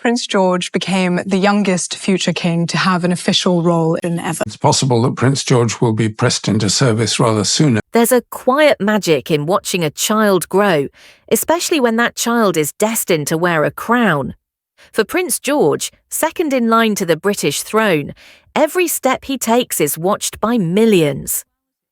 Prince George became the youngest future king to have an official role in ever. It's possible that Prince George will be pressed into service rather sooner. There's a quiet magic in watching a child grow, especially when that child is destined to wear a crown. For Prince George, second in line to the British throne, every step he takes is watched by millions.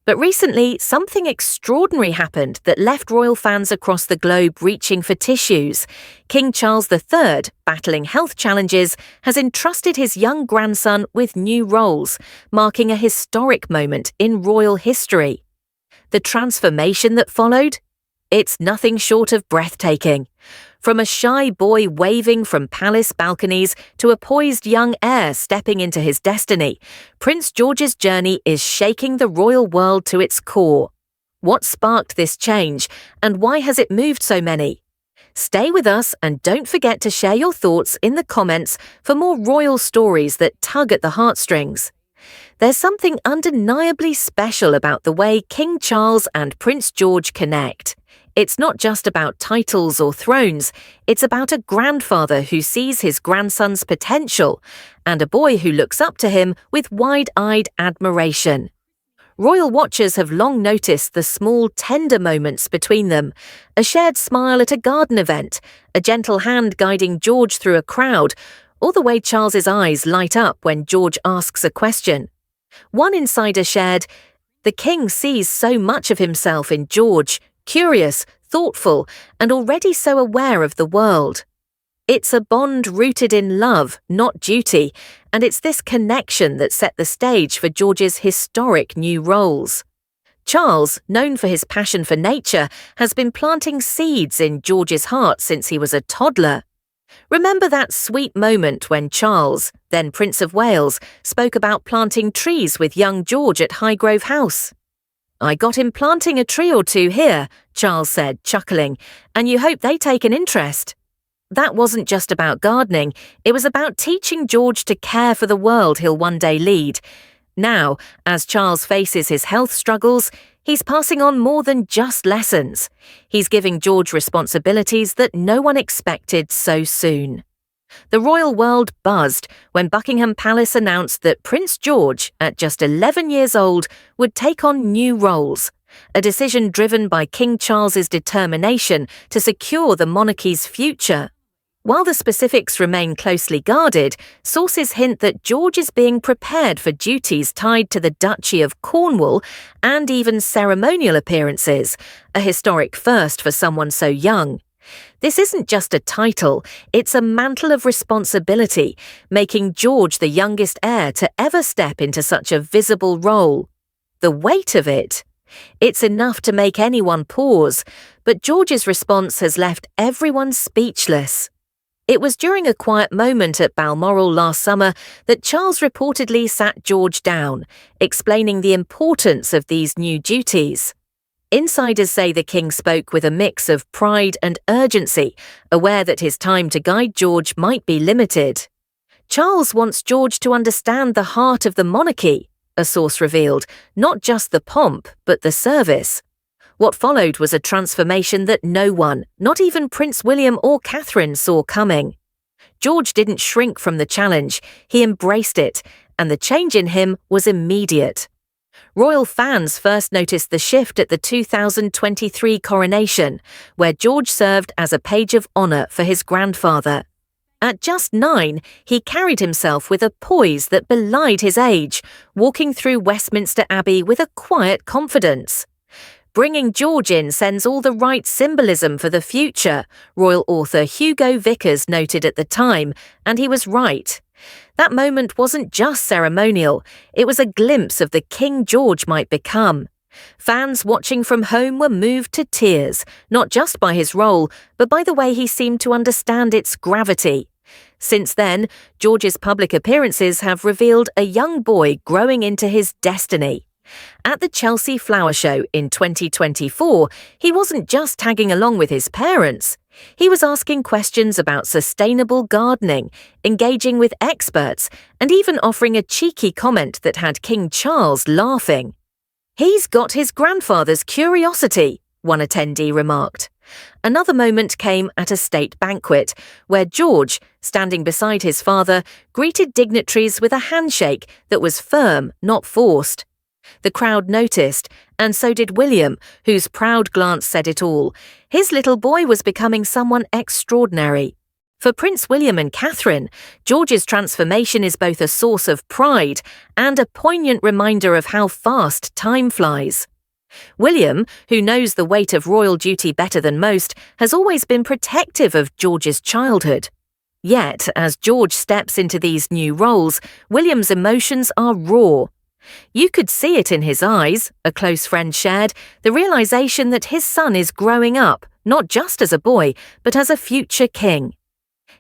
But recently, something extraordinary happened that left royal fans across the globe reaching for tissues. King Charles III, battling health challenges, has entrusted his young grandson with new roles, marking a historic moment in royal history. The transformation that followed? It's nothing short of breathtaking. From a shy boy waving from palace balconies to a poised young heir stepping into his destiny, Prince George's journey is shaking the royal world to its core. What sparked this change, and why has it moved so many? Stay with us and don't forget to share your thoughts in the comments for more royal stories that tug at the heartstrings. There's something undeniably special about the way King Charles and Prince George connect. It's not just about titles or thrones, it's about a grandfather who sees his grandson's potential and a boy who looks up to him with wide-eyed admiration. Royal watchers have long noticed the small, tender moments between them, a shared smile at a garden event, a gentle hand guiding George through a crowd, or the way Charles's eyes light up when George asks a question. One insider shared, "The king sees so much of himself in George, curious, thoughtful, and already so aware of the world." It's a bond rooted in love, not duty, and it's this connection that set the stage for George's historic new roles. Charles, known for his passion for nature, has been planting seeds in George's heart since he was a toddler. Remember that sweet moment when Charles, then Prince of Wales, spoke about planting trees with young George at Highgrove House? "I got him planting a tree or two here," Charles said, chuckling, "and you hope they take an interest." That wasn't just about gardening, it was about teaching George to care for the world he'll one day lead. Now, as Charles faces his health struggles, he's passing on more than just lessons. He's giving George responsibilities that no one expected so soon. The royal world buzzed when Buckingham Palace announced that Prince George, at just 11 years old, would take on new roles, a decision driven by King Charles's determination to secure the monarchy's future. While the specifics remain closely guarded, sources hint that George is being prepared for duties tied to the Duchy of Cornwall and even ceremonial appearances, a historic first for someone so young. This isn't just a title, it's a mantle of responsibility, making George the youngest heir to ever step into such a visible role. The weight of it? It's enough to make anyone pause, but George's response has left everyone speechless. It was during a quiet moment at Balmoral last summer that Charles reportedly sat George down, explaining the importance of these new duties. Insiders say the king spoke with a mix of pride and urgency, aware that his time to guide George might be limited. Charles wants George to understand the heart of the monarchy, a source revealed, not just the pomp, but the service. What followed was a transformation that no one, not even Prince William or Catherine, saw coming. George didn't shrink from the challenge, he embraced it, and the change in him was immediate. Royal fans first noticed the shift at the 2023 coronation, where George served as a page of honour for his grandfather. At just 9, he carried himself with a poise that belied his age, walking through Westminster Abbey with a quiet confidence. Bringing George in sends all the right symbolism for the future, royal author Hugo Vickers noted at the time, and he was right. That moment wasn't just ceremonial, it was a glimpse of the King George might become. Fans watching from home were moved to tears, not just by his role, but by the way he seemed to understand its gravity. Since then, George's public appearances have revealed a young boy growing into his destiny. At the Chelsea Flower Show in 2024, he wasn't just tagging along with his parents. He was asking questions about sustainable gardening, engaging with experts, and even offering a cheeky comment that had King Charles laughing. "He's got his grandfather's curiosity," one attendee remarked. Another moment came at a state banquet, where George, standing beside his father, greeted dignitaries with a handshake that was firm, not forced. The crowd noticed, and so did William, whose proud glance said it all. His little boy was becoming someone extraordinary. For Prince William and Catherine, George's transformation is both a source of pride and a poignant reminder of how fast time flies. William, who knows the weight of royal duty better than most, has always been protective of George's childhood. Yet, as George steps into these new roles, William's emotions are raw. You could see it in his eyes, a close friend shared, the realization that his son is growing up, not just as a boy, but as a future king.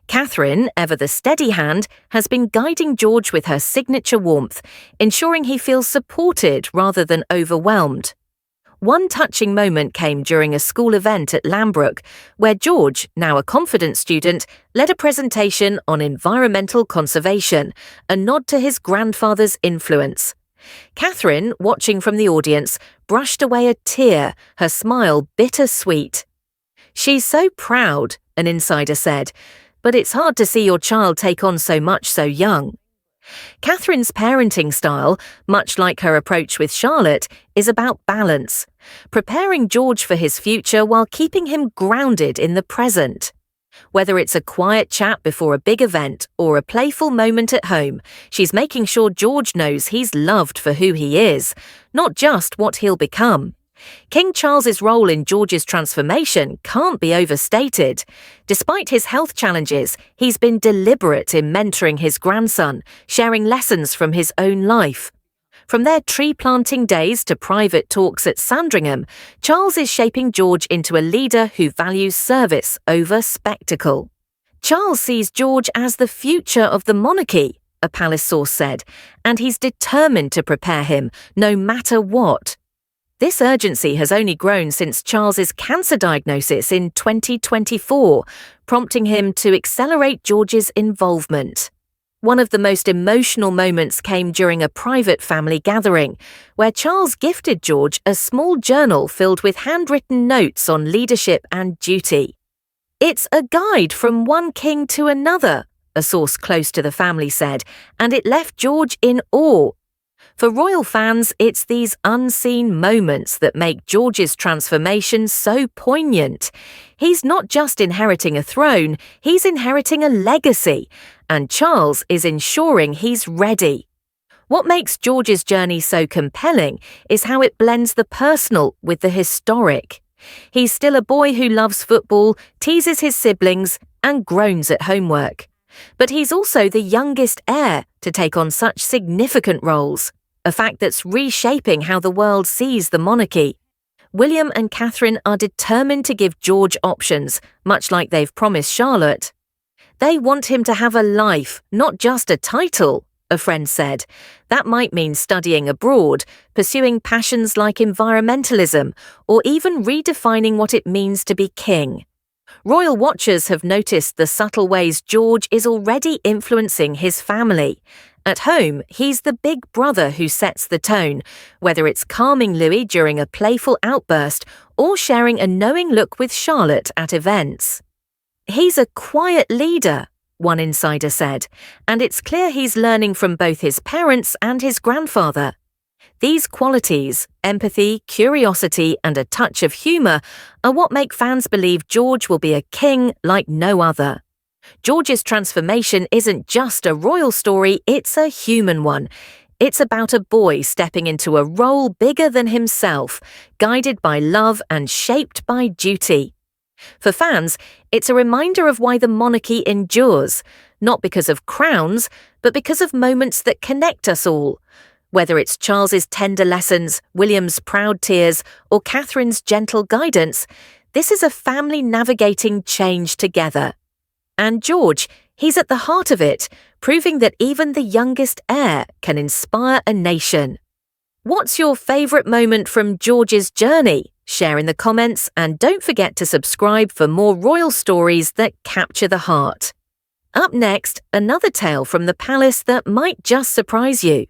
Catherine, ever the steady hand, has been guiding George with her signature warmth, ensuring he feels supported rather than overwhelmed. One touching moment came during a school event at Lambrook, where George, now a confident student, led a presentation on environmental conservation, a nod to his grandfather's influence. Catherine, watching from the audience, brushed away a tear, her smile bittersweet. "She's so proud," an insider said, "but it's hard to see your child take on so much so young." Catherine's parenting style, much like her approach with Charlotte, is about balance, preparing George for his future while keeping him grounded in the present. Whether it's a quiet chat before a big event or a playful moment at home, she's making sure George knows he's loved for who he is, not just what he'll become. King Charles's role in George's transformation can't be overstated. Despite his health challenges, he's been deliberate in mentoring his grandson, sharing lessons from his own life. From their tree-planting days to private talks at Sandringham, Charles is shaping George into a leader who values service over spectacle. Charles sees George as the future of the monarchy, a palace source said, and he's determined to prepare him, no matter what. This urgency has only grown since Charles's cancer diagnosis in 2024, prompting him to accelerate George's involvement. One of the most emotional moments came during a private family gathering, where Charles gifted George a small journal filled with handwritten notes on leadership and duty. "It's a guide from one king to another," a source close to the family said, and it left George in awe. For royal fans, it's these unseen moments that make George's transformation so poignant. He's not just inheriting a throne, he's inheriting a legacy, and Charles is ensuring he's ready. What makes George's journey so compelling is how it blends the personal with the historic. He's still a boy who loves football, teases his siblings, and groans at homework. But he's also the youngest heir to take on such significant roles, a fact that's reshaping how the world sees the monarchy. William and Catherine are determined to give George options, much like they've promised Charlotte. They want him to have a life, not just a title, a friend said. That might mean studying abroad, pursuing passions like environmentalism, or even redefining what it means to be king. Royal watchers have noticed the subtle ways George is already influencing his family. At home, he's the big brother who sets the tone, whether it's calming Louis during a playful outburst or sharing a knowing look with Charlotte at events. "He's a quiet leader," one insider said, and it's clear he's learning from both his parents and his grandfather. These qualities, empathy, curiosity, and a touch of humour, are what make fans believe George will be a king like no other. George's transformation isn't just a royal story, it's a human one. It's about a boy stepping into a role bigger than himself, guided by love and shaped by duty. For fans, it's a reminder of why the monarchy endures, not because of crowns, but because of moments that connect us all. Whether it's Charles's tender lessons, William's proud tears, or Catherine's gentle guidance, this is a family navigating change together. And George, he's at the heart of it, proving that even the youngest heir can inspire a nation. What's your favourite moment from George's journey? Share in the comments, and don't forget to subscribe for more royal stories that capture the heart. Up next, another tale from the palace that might just surprise you.